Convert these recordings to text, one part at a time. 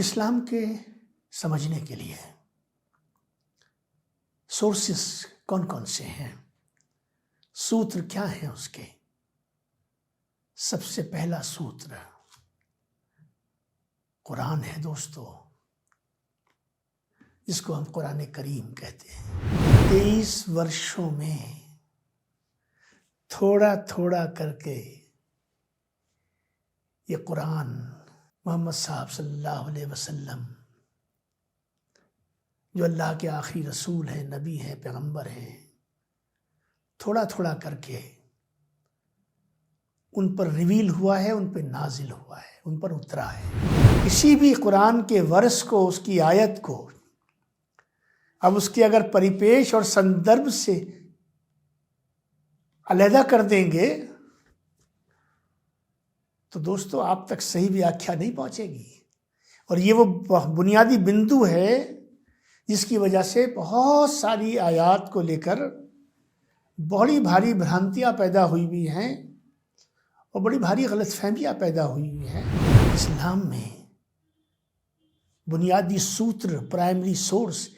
इस्लाम के समझने के लिए सोर्सेस कौन कौन से हैं, सूत्र क्या हैं उसके। सबसे पहला सूत्र कुरान है दोस्तों, जिसको हम कुरान करीम कहते हैं। 23 वर्षों में थोड़ा थोड़ा करके ये कुरान मोहम्मद साहब सल्लल्लाहु अलैहि वसल्लम, जो अल्लाह के आखिरी रसूल हैं, नबी हैं, पैगंबर हैं, थोड़ा थोड़ा करके उन पर रिवील हुआ है, उन पर नाजिल हुआ है, उन पर उतरा है। किसी भी कुरान के वर्ष को, उसकी आयत को अब उसके अगर परिपेश और संदर्भ से अलहदा कर देंगे तो दोस्तों आप तक सही व्याख्या नहीं पहुंचेगी। और ये वो बुनियादी बिंदु है जिसकी वजह से बहुत सारी आयात को लेकर बड़ी भारी भ्रांतियां पैदा हुई हुई हैं और बड़ी भारी गलतफहमियां पैदा हुई हुई हैं। इस्लाम में बुनियादी सूत्र, प्राइमरी सोर्स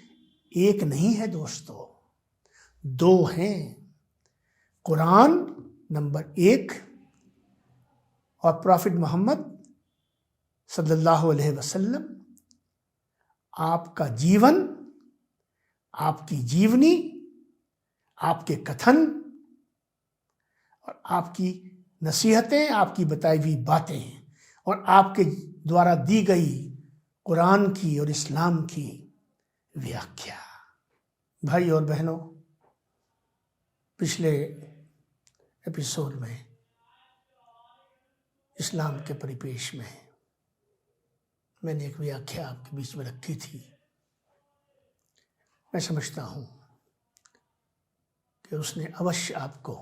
एक नहीं है दोस्तों, दो हैं। कुरान नंबर 1 और प्रॉफिट मोहम्मद सल्लल्लाहु अलैहि वसल्लम। आपका जीवन, आपकी जीवनी, आपके कथन और आपकी नसीहतें, आपकी बताई हुई बातें और आपके द्वारा दी गई कुरान की और इस्लाम की व्याख्या। भाई और बहनों, पिछले एपिसोड में इस्लाम के परिपेश में मैंने एक व्याख्या आपके बीच में रखी थी। मैं समझता हूं कि उसने अवश्य आपको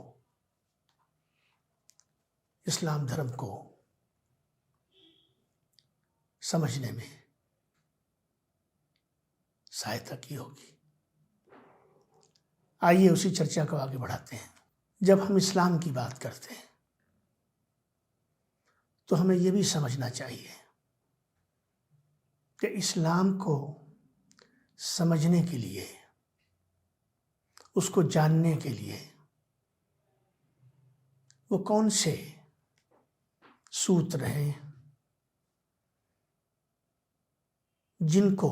इस्लाम धर्म को समझने में सहायता की होगी। आइए उसी चर्चा को आगे बढ़ाते हैं। जब हम इस्लाम की बात करते हैं तो हमें यह भी समझना चाहिए कि इस्लाम को समझने के लिए, उसको जानने के लिए वो कौन से सूत्र हैं जिनको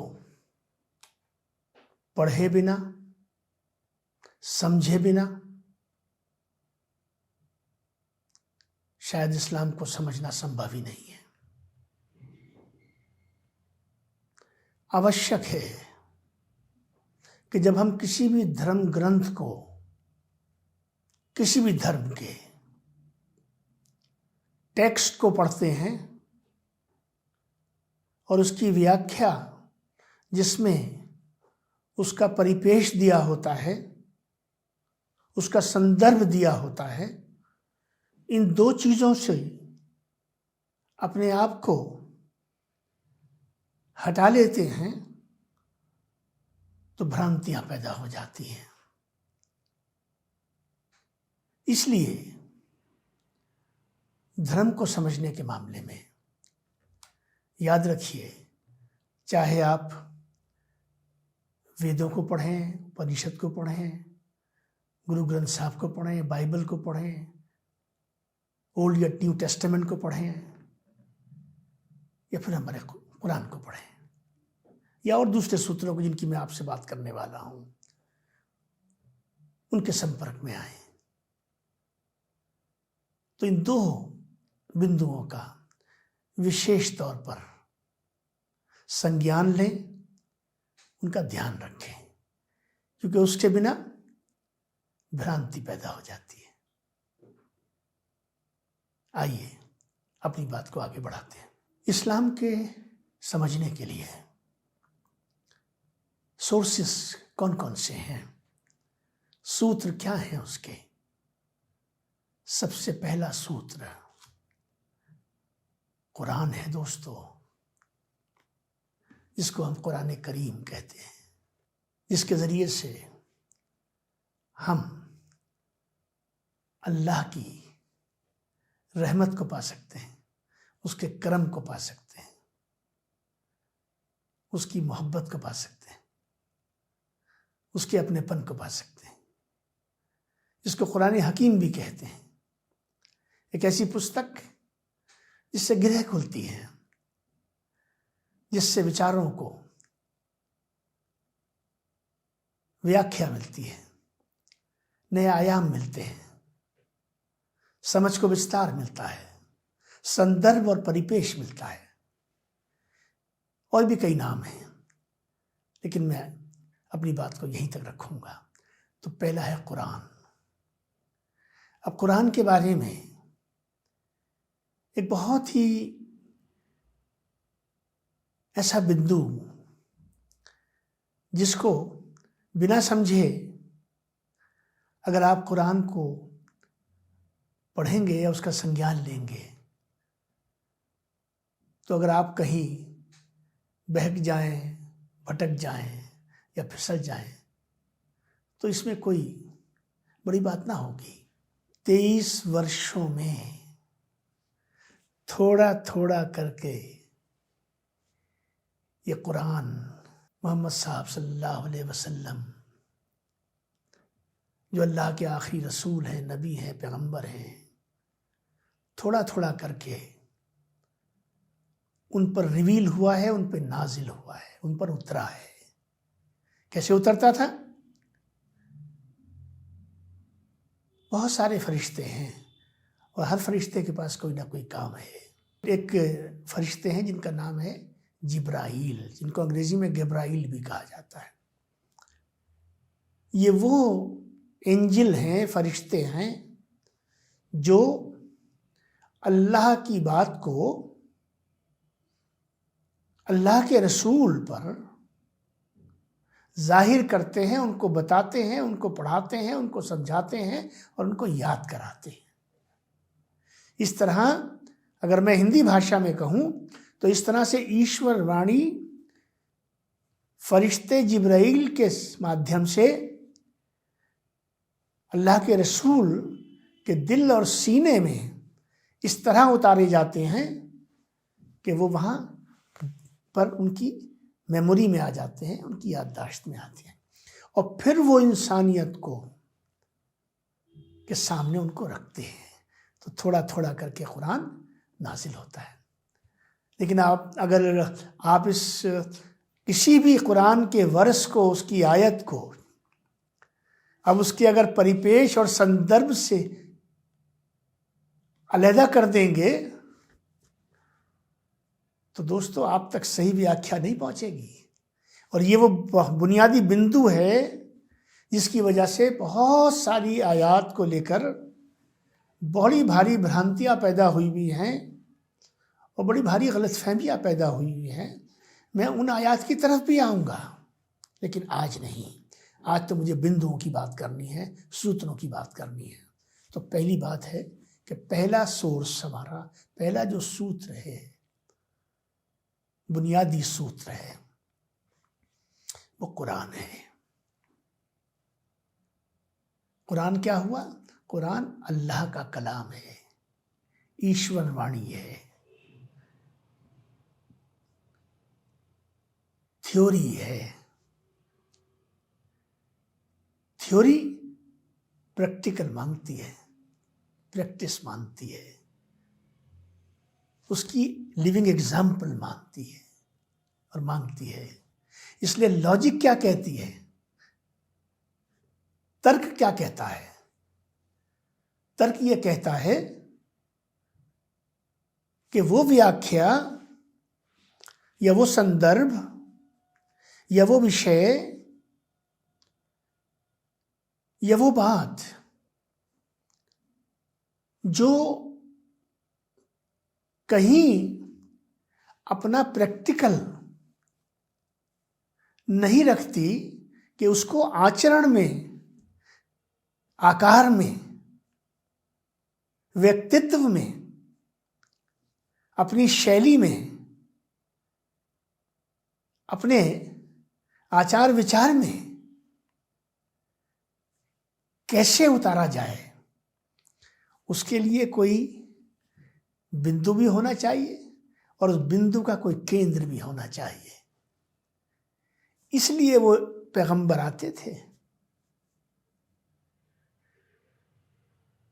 पढ़े बिना, समझे बिना शायद इस्लाम को समझना संभव ही नहीं है। आवश्यक है कि जब हम किसी भी धर्म ग्रंथ को, किसी भी धर्म के टेक्स्ट को पढ़ते हैं और उसकी व्याख्या जिसमें उसका परिपेश दिया होता है, उसका संदर्भ दिया होता है, इन दो चीजों से अपने आप को हटा लेते हैं तो भ्रांतियां पैदा हो जाती हैं। इसलिए धर्म को समझने के मामले में याद रखिए, चाहे आप वेदों को पढ़ें, उपनिषद को पढ़ें, गुरु ग्रंथ साहब को पढ़ें, बाइबल को पढ़ें, ओल्ड या न्यू टेस्टामेंट को पढ़ें, या फिर हमारे कुरान को पढ़ें, या और दूसरे सूत्रों को जिनकी मैं आपसे बात करने वाला हूं, उनके संपर्क में आए तो इन दो बिंदुओं का विशेष तौर पर संज्ञान लें, उनका ध्यान रखें, क्योंकि उसके बिना भ्रांति पैदा हो जाती है। आइए अपनी बात को आगे बढ़ाते हैं। इस्लाम के समझने के लिए सोर्सेस कौन कौन से हैं, सूत्र क्या हैं उसके। सबसे पहला सूत्र कुरान है दोस्तों, जिसको हम कुरान करीम कहते हैं, जिसके जरिए से हम अल्लाह की रहमत को पा सकते हैं, उसके करम को पा सकते हैं। उसकी मोहब्बत को पा सकते हैं, उसके अपनेपन को पा सकते हैं, जिसको कुरान हकीम भी कहते हैं। एक ऐसी पुस्तक जिससे गिरह खुलती है, जिससे विचारों को व्याख्या मिलती है, नए आयाम मिलते हैं, समझ को विस्तार मिलता है, संदर्भ और परिपेश मिलता है। और भी कई नाम हैं, लेकिन मैं अपनी बात को यहीं तक रखूंगा। तो पहला है कुरान। अब कुरान के बारे में एक बहुत ही ऐसा बिंदु जिसको बिना समझे अगर आप कुरान को पढ़ेंगे या उसका संज्ञान लेंगे, तो अगर आप कहीं बहक जाएं, भटक जाएं या फिसल जाएं, तो इसमें कोई बड़ी बात ना होगी। 23 वर्षों में थोड़ा थोड़ा करके ये कुरान मोहम्मद साहब सल्लल्लाहु अलैहि वसल्लम, जो अल्लाह के आखिरी रसूल हैं, नबी हैं, पैगंबर हैं, थोड़ा थोड़ा करके उन पर रिवील हुआ है, उन पर नाजिल हुआ है, उन पर उतरा है। कैसे उतरता था? बहुत सारे फरिश्ते हैं और हर फरिश्ते के पास कोई ना कोई काम है। एक फरिश्ते हैं जिनका नाम है जिब्राइल, जिनको अंग्रेजी में गब्राइल भी कहा जाता है। ये वो एंजल हैं, फरिश्ते हैं, जो अल्लाह की बात को अल्लाह के रसूल पर जाहिर करते हैं, उनको बताते हैं, उनको पढ़ाते हैं, उनको समझाते हैं और उनको याद कराते हैं। इस तरह अगर मैं हिंदी भाषा में कहूँ तो इस तरह से ईश्वर वाणी फरिश्ते जिब्राइल के माध्यम से अल्लाह के रसूल के दिल और सीने में इस तरह उतारे जाते हैं कि वो वहाँ पर उनकी मेमोरी में आ जाते हैं, उनकी याददाश्त में आते हैं, और फिर वो इंसानियत को के सामने उनको रखते हैं। तो थोड़ा थोड़ा करके कुरान नाजिल होता है। लेकिन अगर आप इस किसी भी कुरान के वर्ष को, उसकी आयत को, अब उसके अगर परिपेश और संदर्भ से अलहदा कर देंगे तो दोस्तों आप तक सही व्याख्या नहीं पहुंचेगी। और ये वो बुनियादी बिंदु है जिसकी वजह से बहुत सारी आयात को लेकर बड़ी भारी भ्रांतियां पैदा हुई हुई हैं और बड़ी भारी गलतफहमियां पैदा हुई हुई हैं। मैं उन आयात की तरफ भी आऊँगा, लेकिन आज नहीं। आज तो मुझे बिंदुओं की बात करनी है, सूत्रों की बात करनी है। तो पहली बात है कि पहला सोर्स हमारा, पहला जो सूत्र है, बुनियादी सूत्र है, वो कुरान है। कुरान क्या हुआ? कुरान अल्लाह का कलाम है, ईश्वर वाणी है, थ्योरी है। थ्योरी प्रैक्टिकल मांगती है, प्रैक्टिस मांगती है, उसकी लिविंग एग्जाम्पल मांगती है और मांगती है। इसलिए लॉजिक क्या कहती है, तर्क क्या कहता है? तर्क ये कहता है कि वो व्याख्या या वो संदर्भ या वो विषय या वो बात जो कहीं अपना प्रैक्टिकल नहीं रखती, कि उसको आचरण में, आकार में, व्यक्तित्व में, अपनी शैली में, अपने आचार विचार में कैसे उतारा जाए, उसके लिए कोई बिंदु भी होना चाहिए और उस बिंदु का कोई केंद्र भी होना चाहिए। इसलिए वो पैगंबर आते थे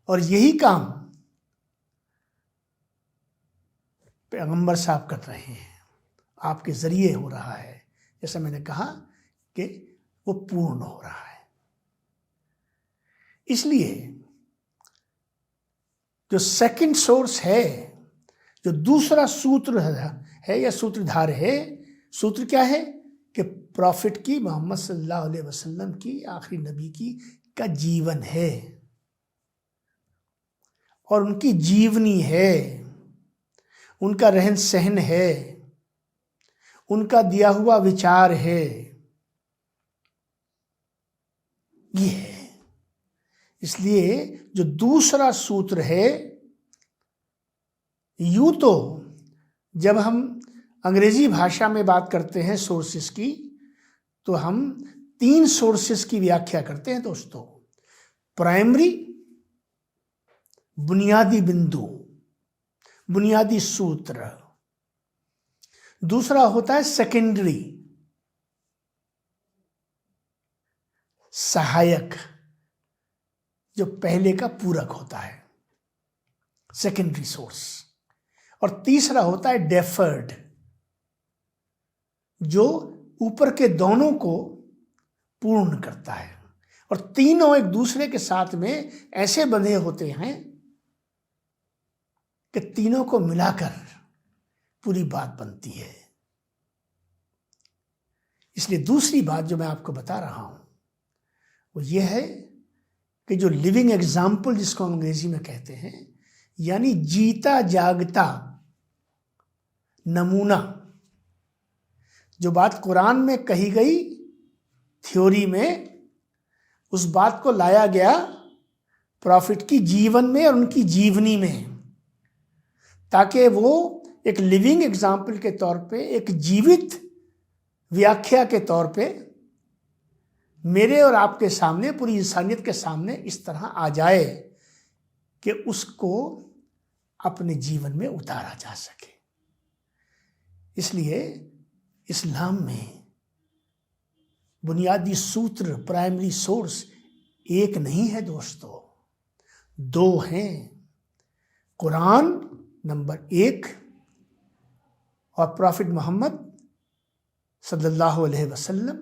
और यही काम पैगंबर साहब कर रहे हैं, आपके जरिए हो रहा है। जैसा मैंने कहा कि वो पूर्ण हो रहा है। इसलिए जो सेकंड सोर्स है, जो दूसरा सूत्र है या सूत्रधार है, सूत्र क्या है कि प्रॉफिट की, मोहम्मद सल्लल्लाहु अलैहि वसल्लम की, आखिरी नबी की का जीवन है और उनकी जीवनी है, उनका रहन सहन है, उनका दिया हुआ विचार है, ये है। इसलिए जो दूसरा सूत्र है, यूं तो जब हम अंग्रेजी भाषा में बात करते हैं सोर्सेस की, तो हम 3 सोर्सेस की व्याख्या करते हैं दोस्तों। प्राइमरी, बुनियादी बिंदु, बुनियादी सूत्र। दूसरा होता है सेकेंडरी, सहायक, जो पहले का पूरक होता है, सेकेंडरी सोर्स। और तीसरा होता है डेफर्ड, जो ऊपर के दोनों को पूर्ण करता है। और तीनों एक दूसरे के साथ में ऐसे बंधे होते हैं कि तीनों को मिलाकर पूरी बात बनती है। इसलिए दूसरी बात जो मैं आपको बता रहा हूं वो ये है कि जो लिविंग एग्जाम्पल, जिसको हम अंग्रेजी में कहते हैं, यानी जीता जागता नमूना, जो बात कुरान में कही गई थ्योरी में, उस बात को लाया गया प्रॉफिट की जीवन में और उनकी जीवनी में, ताकि वो एक लिविंग एग्जाम्पल के तौर पे, एक जीवित व्याख्या के तौर पे मेरे और आपके सामने, पूरी इंसानियत के सामने इस तरह आ जाए कि उसको अपने जीवन में उतारा जा सके। इसलिए इस्लाम में बुनियादी सूत्र, प्राइमरी सोर्स एक नहीं है दोस्तों, 2 हैं। कुरान नंबर 1 और प्रॉफिट मोहम्मद सल्लल्लाहु अलैहि वसल्लम,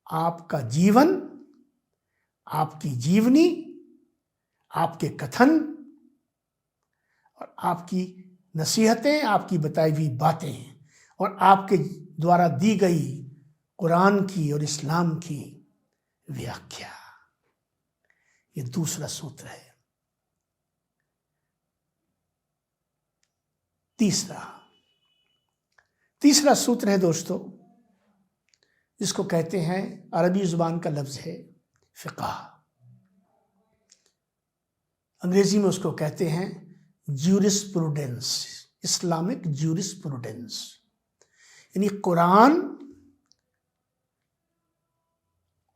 आपका जीवन, आपकी जीवनी, आपके कथन और आपकी नसीहतें, आपकी बताई हुई बातें और आपके द्वारा दी गई कुरान की और इस्लाम की व्याख्या, ये दूसरा सूत्र है। तीसरा सूत्र है दोस्तों, जिसको कहते हैं, अरबी जुबान का लफ्ज है फ़िक़्ह, अंग्रेजी में उसको कहते हैं ज्यूरिस्प्रूडेंस, इस्लामिक ज्यूरिस्प्रूडेंस। यानी कुरान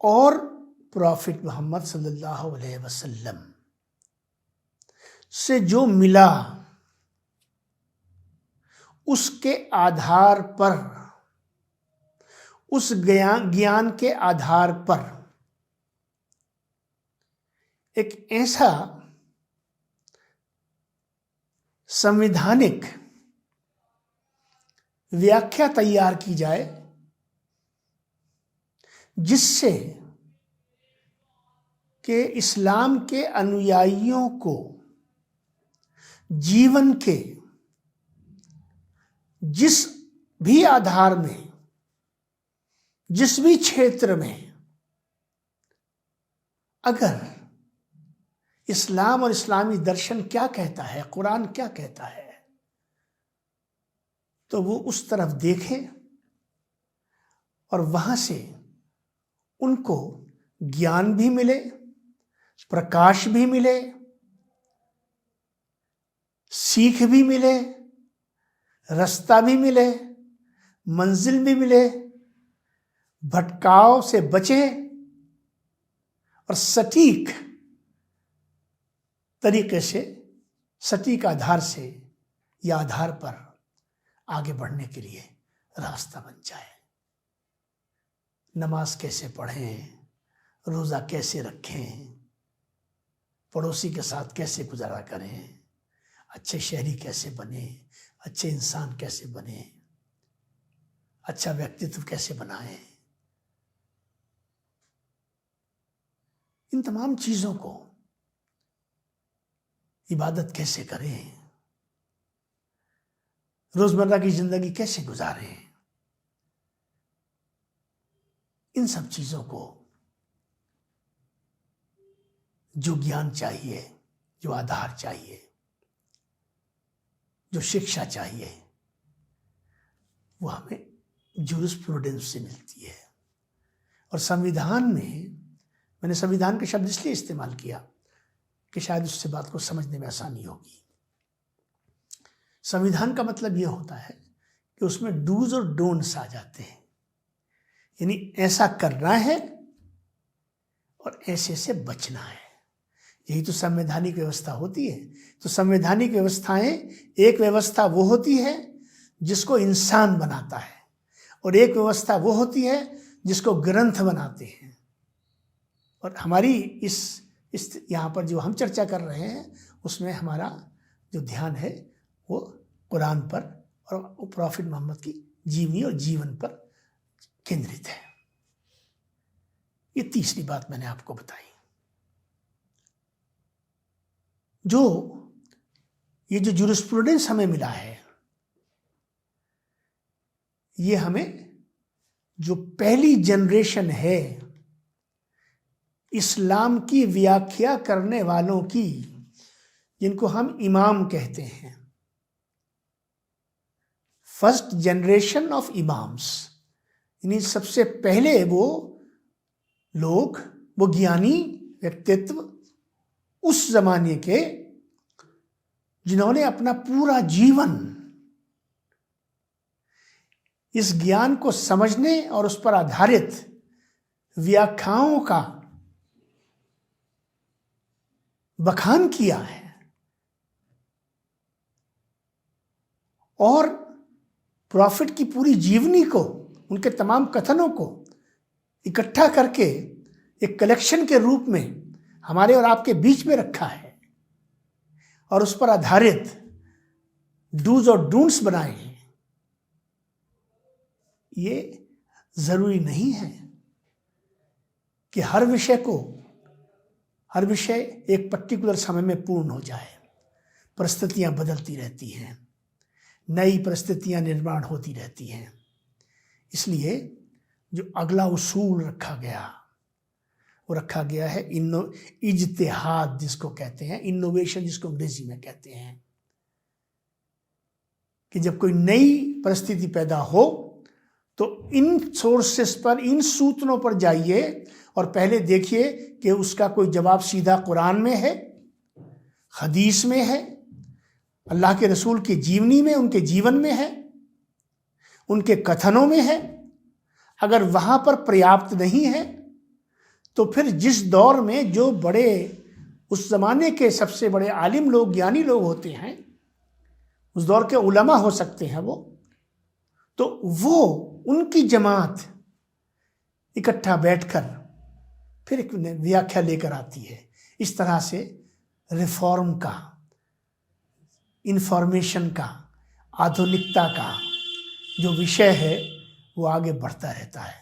और प्रॉफिट मोहम्मद सल्लल्लाहु अलैहि वसल्लम से जो मिला, उसके आधार पर, उस ज्ञान के आधार पर एक ऐसा संवैधानिक व्याख्या तैयार की जाए जिससे कि इस्लाम के अनुयायियों को जीवन के जिस भी आधार में, जिस भी क्षेत्र में अगर इस्लाम और इस्लामी दर्शन क्या कहता है, कुरान क्या कहता है, तो वो उस तरफ देखें और वहां से उनको ज्ञान भी मिले, प्रकाश भी मिले, सीख भी मिले, रास्ता भी मिले, मंजिल भी मिले, भटकाव से बचें और सटीक तरीके से, सटीक आधार से या आधार पर आगे बढ़ने के लिए रास्ता बन जाए। नमाज कैसे पढ़ें, रोज़ा कैसे रखें, पड़ोसी के साथ कैसे गुजारा करें, अच्छे शहरी कैसे बने, अच्छे इंसान कैसे बने, अच्छा व्यक्तित्व कैसे बनाएं। इन तमाम चीज़ों को, इबादत कैसे करें, रोज़मर्रा की ज़िंदगी कैसे गुजारें, इन सब चीज़ों को जो ज्ञान चाहिए, जो आधार चाहिए, जो शिक्षा चाहिए, वो हमें जूरिस्प्रूडेंस से मिलती है। और संविधान में, मैंने संविधान के शब्द इसलिए इस्तेमाल किया कि शायद उससे बात को समझने में आसानी होगी। संविधान का मतलब ये होता है कि उसमें डूज और डोंट्स आ जाते हैं, यानी ऐसा करना है और ऐसे से बचना है। यही तो संवैधानिक व्यवस्था होती है। तो संवैधानिक व्यवस्थाएं, एक व्यवस्था वो होती है जिसको इंसान बनाता है, और एक व्यवस्था वो होती है जिसको ग्रंथ बनाते हैं। और हमारी इस यहाँ पर जो हम चर्चा कर रहे हैं, उसमें हमारा जो ध्यान है वो कुरान पर और प्रॉफिट मोहम्मद की जीवनी और जीवन पर केंद्रित है। ये तीसरी बात मैंने आपको बताई। ये जो जूरिस्प्रूडेंस हमें मिला है, ये हमें जो पहली जनरेशन है इस्लाम की व्याख्या करने वालों की, जिनको हम इमाम कहते हैं, फर्स्ट जनरेशन ऑफ इमाम्स, यानी सबसे पहले वो लोग, वो ज्ञानी व्यक्तित्व उस जमाने के, जिन्होंने अपना पूरा जीवन इस ज्ञान को समझने और उस पर आधारित व्याख्याओं का बखान किया है, और प्रॉफिट की पूरी जीवनी को, उनके तमाम कथनों को इकट्ठा करके एक कलेक्शन के रूप में हमारे और आपके बीच में रखा है, और उस पर आधारित डूज और डोंट्स बनाए हैं। ये जरूरी नहीं है कि हर विषय एक पर्टिकुलर समय में पूर्ण हो जाए। परिस्थितियां बदलती रहती हैं, नई परिस्थितियां निर्माण होती रहती हैं। इसलिए जो अगला उसूल रखा गया, वो रखा गया है इज्तिहाद, जिसको कहते हैं इनोवेशन, जिसको अंग्रेजी में कहते हैं, कि जब कोई नई परिस्थिति पैदा हो तो इन सोर्सेस पर, इन सूत्रों पर जाइए और पहले देखिए कि उसका कोई जवाब सीधा कुरान में है, हदीस में है, अल्लाह के रसूल की जीवनी में, उनके जीवन में है, उनके कथनों में है। अगर वहां पर पर्याप्त नहीं है तो फिर जिस दौर में जो बड़े, उस जमाने के सबसे बड़े आलिम लोग, ज्ञानी लोग होते हैं, उस दौर के उलमा हो सकते हैं वो उनकी जमात इकट्ठा बैठकर फिर एक व्याख्या लेकर आती है। इस तरह से रिफॉर्म का, इंफॉर्मेशन का, आधुनिकता का जो विषय है वो आगे बढ़ता रहता है,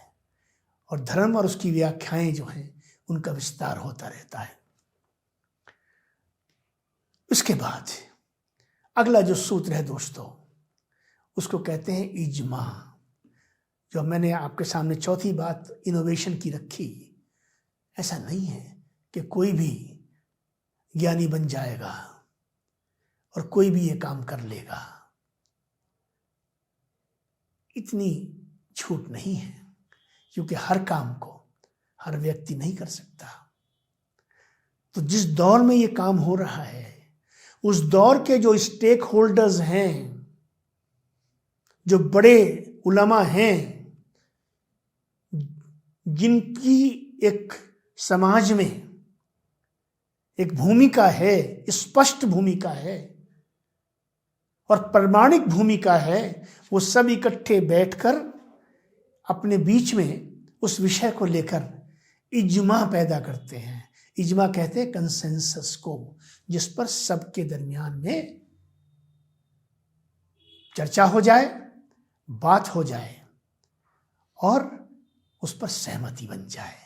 और धर्म और उसकी व्याख्याएं जो हैं उनका विस्तार होता रहता है। इसके बाद अगला जो सूत्र है दोस्तों, उसको कहते हैं इज्मा। जो मैंने आपके सामने चौथी बात इनोवेशन की रखी, ऐसा नहीं है कि कोई भी ज्ञानी बन जाएगा और कोई भी ये काम कर लेगा। इतनी छूट नहीं है, क्योंकि हर काम को हर व्यक्ति नहीं कर सकता। तो जिस दौर में ये काम हो रहा है, उस दौर के जो स्टेक होल्डर्स हैं, जो बड़े उलमा हैं, जिनकी एक समाज में एक भूमिका है, स्पष्ट भूमिका है और प्रमाणिक भूमिका है, वो सब इकट्ठे बैठकर अपने बीच में उस विषय को लेकर इज्मा पैदा करते हैं। इज्मा कहते हैं कंसेंसस को, जिस पर सबके दरमियान में चर्चा हो जाए, बात हो जाए और उस पर सहमति बन जाए।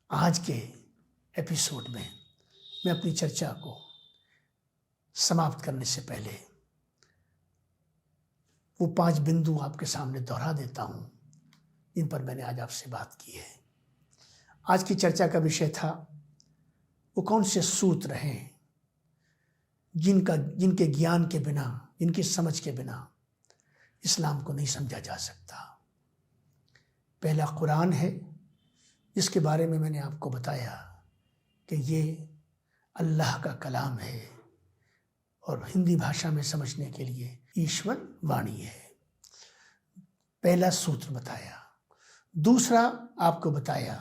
आज के एपिसोड में मैं अपनी चर्चा को समाप्त करने से पहले वो 5 बिंदु आपके सामने दोहरा देता हूं जिन पर मैंने आज आपसे बात की है। आज की चर्चा का विषय था वो कौन से सूत्र हैं जिनके ज्ञान के बिना, जिनकी समझ के बिना इस्लाम को नहीं समझा जा सकता। पहला कुरान है, जिसके बारे में मैंने आपको बताया कि ये अल्लाह का कलाम है और हिंदी भाषा में समझने के लिए ईश्वर वाणी है। पहला सूत्र बताया। दूसरा आपको बताया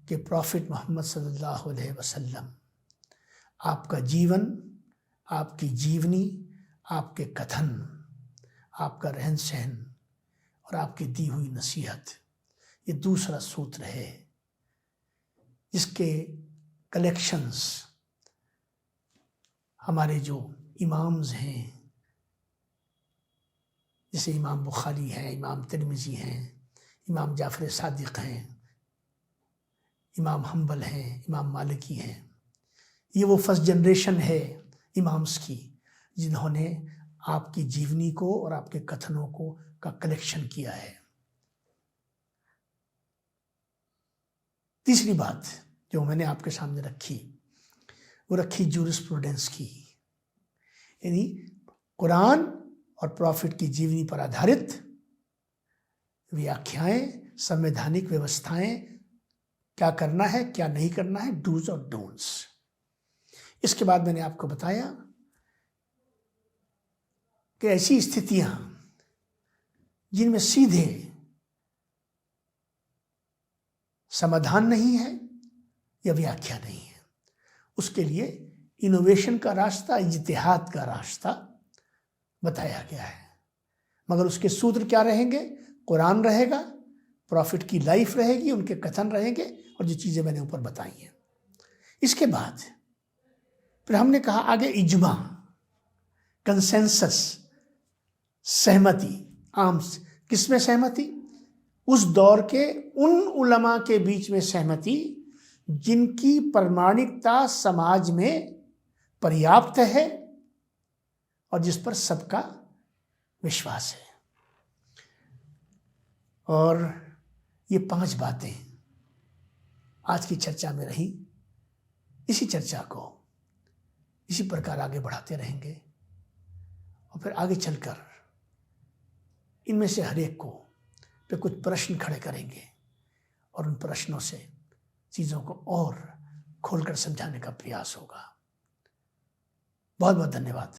कि प्रॉफिट मोहम्मद सल्लल्लाहु अलैहि वसल्लम, आपका जीवन, आपकी जीवनी, आपके कथन, आपका रहन सहन और आपकी दी हुई नसीहत, ये दूसरा सूत्र है जिसके कलेक्शंस हमारे जो इमाम्स हैं, जैसे इमाम बुखारी हैं, इमाम तिरमिज़ी हैं, इमाम जाफ़र सादिक हैं, इमाम हम्बल हैं, इमाम मालिकी हैं, ये वो फर्स्ट जनरेशन है इमाम्स की जिन्होंने आपकी जीवनी को और आपके कथनों को का कलेक्शन किया है। तीसरी बात जो मैंने आपके सामने रखी, वो रखी जूरिस्प्रूडेंस की, यानी कुरान और प्रॉफिट की जीवनी पर आधारित व्याख्याएं, संवैधानिक व्यवस्थाएं, क्या करना है, क्या नहीं करना है, डूज और डोंट्स। इसके बाद मैंने आपको बताया कि ऐसी स्थितियां जिनमें सीधे समाधान नहीं है या व्याख्या नहीं है, उसके लिए इनोवेशन का रास्ता, इज्तिहाद का रास्ता बताया गया है। मगर उसके सूत्र क्या रहेंगे? कुरान रहेगा, प्रॉफिट की लाइफ रहेगी, उनके कथन रहेंगे और जो चीज़ें मैंने ऊपर बताई हैं। इसके बाद फिर हमने कहा आगे इज्मा, कंसेंसस, सहमति, आम्स। किसमें सहमति? उस दौर के उन उलमा के बीच में सहमति जिनकी प्रमाणिकता समाज में पर्याप्त है और जिस पर सबका विश्वास है। और ये 5 बातें आज की चर्चा में रही। इसी चर्चा को इसी प्रकार आगे बढ़ाते रहेंगे और फिर आगे चलकर इनमें से हर एक को पे कुछ प्रश्न खड़े करेंगे और उन प्रश्नों से चीज़ों को और खोलकर समझाने का प्रयास होगा। बहुत बहुत धन्यवाद।